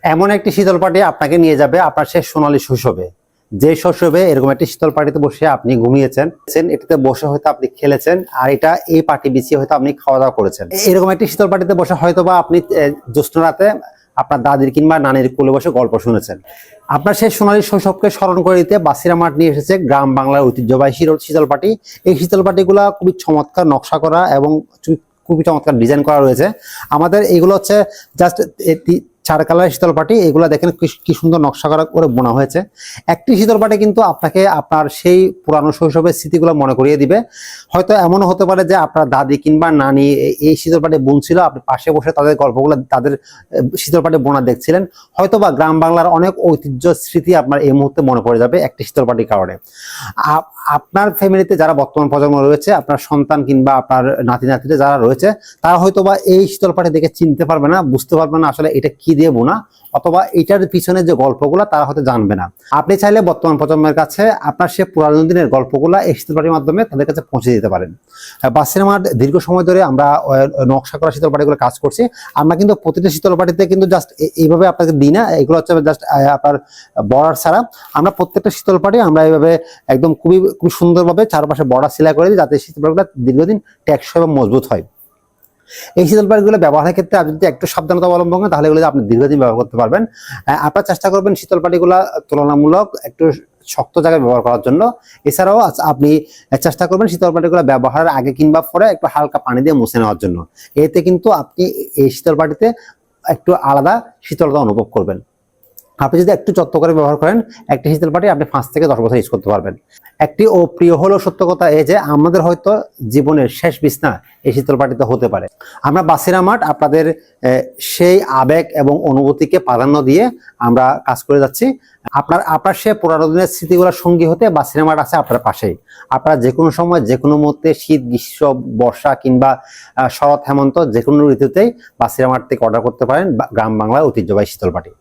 এমন একটি শীতল পাটি আপনাকে নিয়ে যাবে আপনার সেই সোনালী শৈশবে, যে শৈশবে এরকম একটি শীতল পাটিতে বসে আপনি ঘুমিয়েছেন, এটাতে বসে হয়তো আপনি খেলেছেন, আর এটা এই পাটি বিছিয়ে হয়তো আপনি খাওয়া দাওয়া করেছেন। এরকম একটি শীতল পাটিতে বসে হয়তোবা আপনি জ্যোৎস্না রাতে আপনার দাদির কিংবা নানির কোলে বসে গল্প শুনেছেন। আপনার সেই সোনালী শৈশবকে স্মরণ করে দিতে বাসিরা মাঠ নিয়ে এসেছে গ্রাম বাংলার ঐতিহ্যবাহী শীতল পাটি। এই শীতল পাটিগুলা খুবই চমৎকার নকশা করা এবং খুবই চমৎকার ডিজাইন করা রয়েছে। আমাদের এইগুলো হচ্ছে জাস্ট 4 কালারের শীতল পাটি। এগুলো দেখেন কি সুন্দর নকশা করা করে বোনা হয়েছে। একটি শীতল পাটি কিন্তু আপনাকে আপনার সেই পুরানো শৈশবের স্মৃতিগুলো মনে করিয়ে দিবে। হয়তো এমনও হতে পারে যে আপনার দাদি কিংবা নানি এই শীতল পাটি বুনছিল, আপনি পাশে বসে তাদের গল্পগুলো, তাদের শীতল পাটি বোনা দেখছিলেন। হয়তো বা গ্রাম বাংলার অনেক ঐতিহ্য স্মৃতি আপনার এই মুহূর্তে মনে পড়ে যাবে একটি শীতল পাটির কারণে। আপনার ফ্যামিলিতে যারা বর্তমান প্রজন্ম রয়েছে, আপনার সন্তান কিংবা আপনার নাতি নাতিতে যারা রয়েছে, তারা হয়তো বা এই শীতল পাটি দেখে চিনতে পারবে না, বুঝতে পারবে না আসলে এটা কি দিয়ে বোনা, অথবা এটার পিছনে যে গল্পগুলা তারা হয়তো জানবে না। আপনি চাইলে বর্তমান প্রজন্মের কাছে আপনার সে পুরানো দিনের গল্পগুলা এই শীতল পাটির মাধ্যমে তাদের কাছে পৌঁছে দিতে পারেন। বাসিরা মাঠ দীর্ঘ সময় ধরে আমরা নকশা করা শীতল পাটিগুলো কাজ করছি। আমরা কিন্তু প্রতিটা শীতল পাটিতে কিন্তু জাস্ট এইভাবে আপনাকে দিই না, এগুলো হচ্ছে জাস্ট আপনার বর্ডার ছাড়া। আমরা প্রত্যেকটা শীতল পাটি আমরা এইভাবে একদম খুবই সুন্দরভাবে চারপাশে বর্ডার সেলাই করে দিই, যাতে শীতল পাটিগুলো দীর্ঘদিন টেকসই এবং মজবুত হয়। এই শীতল পাটিগুলো ব্যবহারের ক্ষেত্রে আপনি যদি একটু সাবধানতা অবলম্বন করেন, তাহলে এগুলো আপনি দীর্ঘদিন ব্যবহার করতে পারবেন। আপনারা চেষ্টা করবেন শীতল পাটিগুলো তুলনামূলক একটু শক্ত জায়গায় ব্যবহার করার জন্য। এছাড়াও আপনি চেষ্টা করবেন শীতল পাটিগুলো ব্যবহারের আগে কিংবা পরে একটু হালকা পানি দিয়ে মুছে নেওয়ার জন্য। এতে কিন্তু আপনি এই শীতল পাটিতে একটু আলাদা শীতলতা অনুভব করবেন। আপনি যদি একটু যত্ন করে ব্যবহার করেন, একটি শীতল পাটি আপনি 5 থেকে 10 বছর ইউজ করতে পারবেন। একটি প্রিয় হলো সত্য কথা এই যে আমাদের হয়তো জীবনের শেষ বিছনা এই শীতল পাটিতে হতে পারে। আমরা বাসিরা মাঠ আপনাদের সেই আবেগ এবং অনুভূতিকে প্রাধান্য দিয়ে আমরা কাজ করে যাচ্ছি। আপনার সে পুরানো দিনের স্মৃতিগুলোর সঙ্গী হতে বাসিরা মাঠ আছে আপনার পাশেই। আপনারা যে কোনো সময়, যে কোনো মুহূর্তে, শীত, গ্রীষ্ম, বর্ষা কিংবা শরৎ, হেমন্ত, যে কোনো ঋতুতেই বাসিরা মাঠ থেকে অর্ডার করতে পারেন গ্রাম বাংলার ঐতিহ্যবাহী শীতল পাটি।